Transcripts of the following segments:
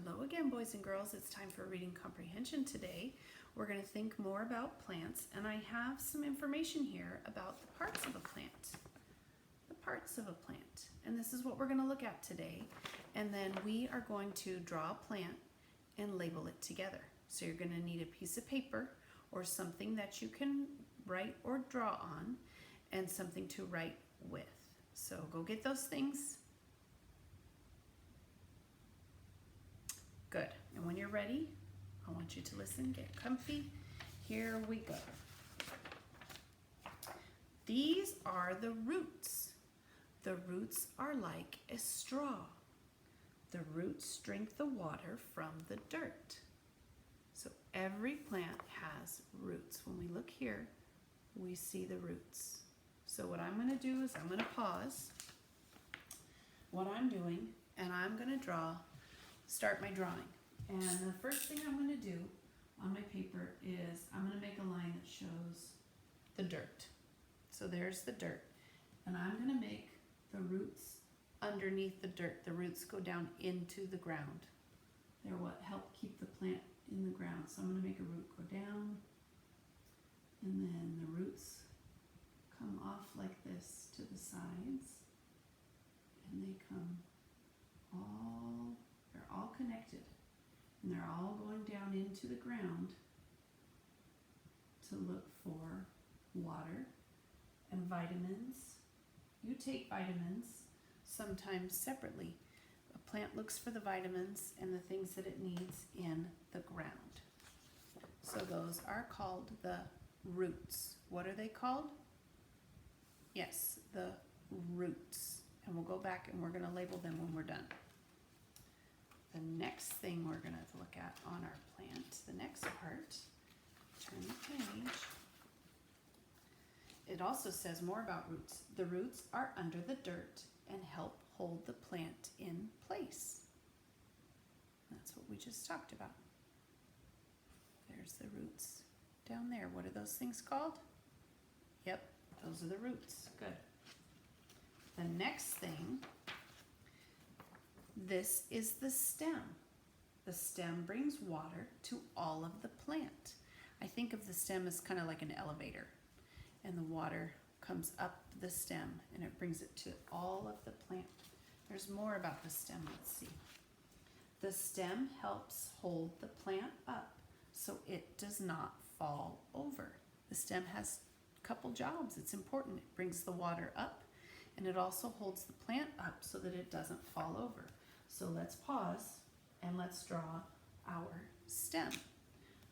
Hello again, boys and girls. It's time for reading comprehension today. We're going to think more about plants, and I have some information here about the parts of a plant. The parts of a plant. And this is what we're going to look at today. And then we are going to draw a plant and label it together. So you're going to need a piece of paper or something that you can write or draw on and something to write with. So go get those things. Good. And when you're ready, I want you to listen, get comfy. Here we go. These are the roots. The roots are like a straw. The roots drink the water from the dirt. So every plant has roots. When we look here, we see the roots. So what I'm going to do is I'm going to pause what I'm doing, and I'm going to start my drawing. And the first thing I'm going to do on my paper is I'm going to make a line that shows the dirt. So there's the dirt. And I'm going to make the roots underneath the dirt. The roots go down into the ground. They're what help keep the plant in the ground. So I'm going to make a root go down, and then the roots come off like this to the sides, and they come they're all connected, and they're all going down into the ground to look for water and vitamins. You take vitamins sometimes separately. A plant looks for the vitamins and the things that it needs in the ground. So those are called the roots. What are they called? Yes, the roots. And we'll go back and we're going to label them when we're done. The next thing we're going to look at on our plant, the next part, turn the page. It also says more about roots. The roots are under the dirt and help hold the plant in place. That's what we just talked about. There's the roots down there. What are those things called? Yep, those are the roots. Good. The next thing, this is the stem. The stem brings water to all of the plant. I think of the stem as kind of like an elevator, and the water comes up the stem and it brings it to all of the plant. There's more about the stem. Let's see. The stem helps hold the plant up so it does not fall over. The stem has a couple jobs. It's important. It brings the water up, and it also holds the plant up so that it doesn't fall over. So let's pause and let's draw our stem.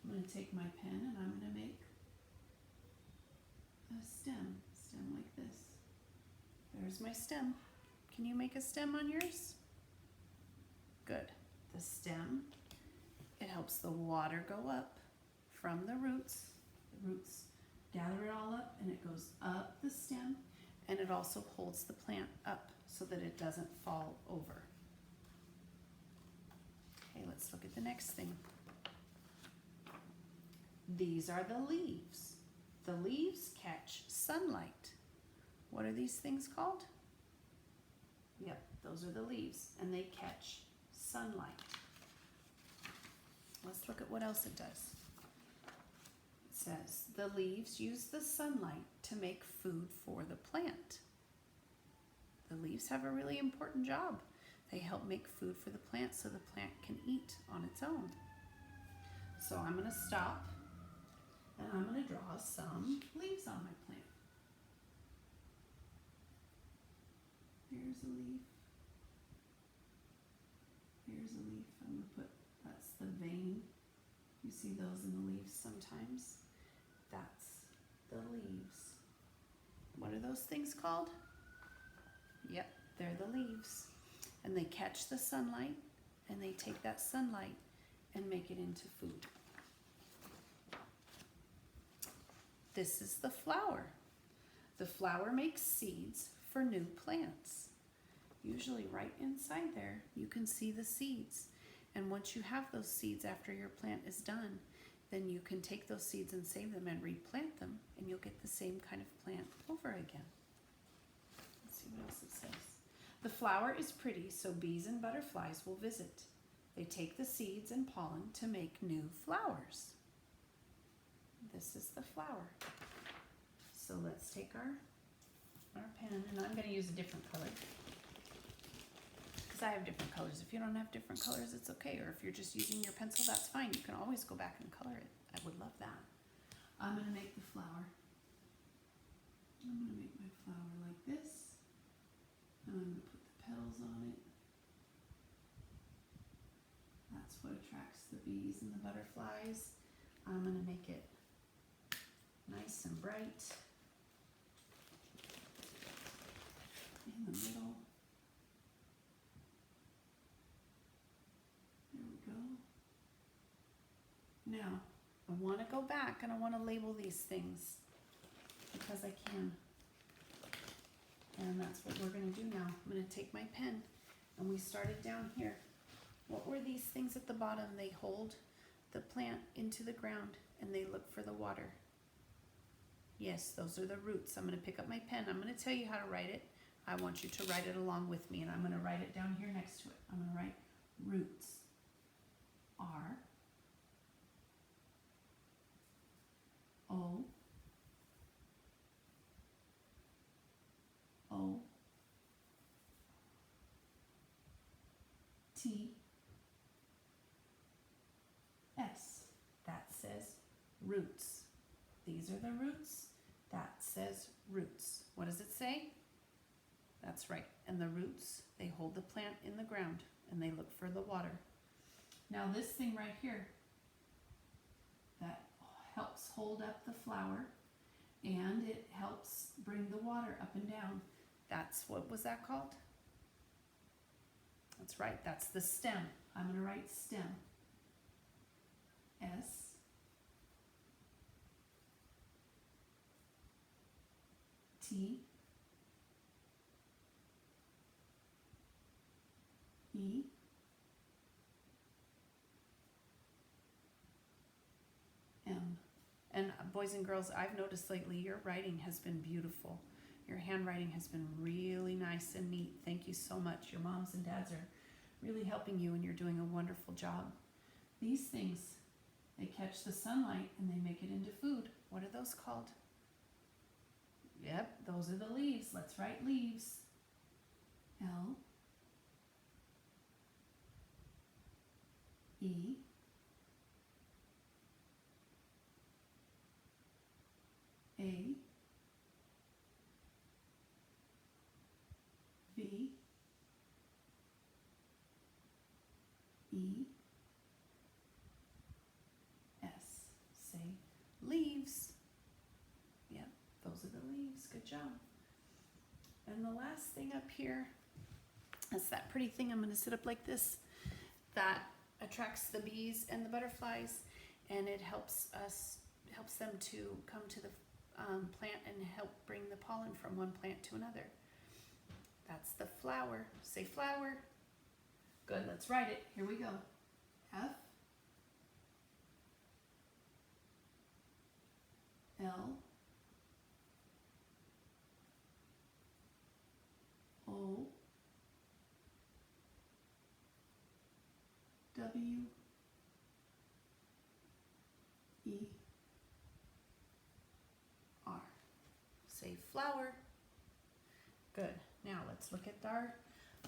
I'm going to take my pen and I'm going to make a stem like this. There's my stem. Can you make a stem on yours? Good. The stem, it helps the water go up from the roots. The roots gather it all up and it goes up the stem, and it also holds the plant up so that it doesn't fall over. Okay, let's look at the next thing. These are the leaves. The leaves catch sunlight. What are these things called? Yep, those are the leaves, and they catch sunlight. Let's look at what else it does. It says, the leaves use the sunlight to make food for the plant. The leaves have a really important job. They help make food for the plant so the plant can eat on its own. So I'm going to stop, and I'm going to draw some leaves on my plant. Here's a leaf. Here's a leaf. I'm going to put, that's the vein. You see those in the leaves sometimes. That's the leaves. What are those things called? Yep, they're the leaves. And they catch the sunlight, and they take that sunlight and make it into food. This is the flower. The flower makes seeds for new plants. Usually right inside there, you can see the seeds. And once you have those seeds after your plant is done, then you can take those seeds and save them and replant them, and you'll get the same kind of plant over again. Let's see what else it says. The flower is pretty, so bees and butterflies will visit. They take the seeds and pollen to make new flowers. This is the flower. So let's take our pen, and I'm going to use a different color because I have different colors. If you don't have different colors, it's okay. Or if you're just using your pencil, that's fine. You can always go back and color it. I would love that. I'm going to make the flower. I'm going to make my flower like this. And I'm going to put the petals on it. That's what attracts the bees and the butterflies. I'm going to make it nice and bright in the middle. There we go. Now, I want to go back and I want to label these things because I can. And that's what we're going to do now. I'm going to take my pen, and we started down here. What were these things at the bottom? They hold the plant into the ground and they look for the water. Yes, those are the roots. I'm going to pick up my pen. I'm going to tell you how to write it. I want you to write it along with me, and I'm going to write it down here next to it. I'm going to write roots. R O O T S. That says roots. These are the roots. That says roots. What does it say? That's right. And the roots, they hold the plant in the ground and they look for the water. Now this thing right here, that helps hold up the flower and it helps bring the water up and down. That's, what was that called? That's right, that's the stem. I'm going to write stem. S T E M. And boys and girls, I've noticed lately your writing has been beautiful. Your handwriting has been really nice and neat. Thank you so much. Your moms and dads are really helping you, and you're doing a wonderful job. These things, they catch the sunlight and they make it into food. What are those called? Yep, those are the leaves. Let's write leaves. L E A V E S. Say leaves. Yep, those are the leaves. Good job. And the last thing up here is that pretty thing. I'm going to sit up like this. That attracts the bees and the butterflies, and it helps them to come to the plant and help bring the pollen from one plant to another. That's the flower. Say flower. Good, let's write it. Here we go. F L O W E R. Say flower. Good. Now let's look at our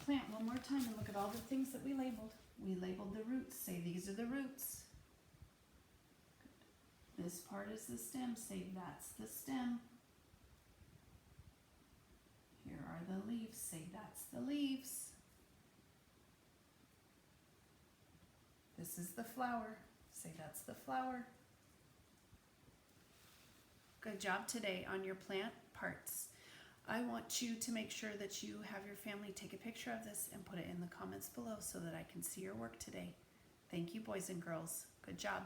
plant one more time and look at all the things that we labeled. We labeled the roots. Say these are the roots. Good. This part is the stem. Say that's the stem. Here are the leaves. Say that's the leaves. This is the flower. Say that's the flower. Good job today on your plant parts. I want you to make sure that you have your family take a picture of this and put it in the comments below so that I can see your work today. Thank you, boys and girls. Good job.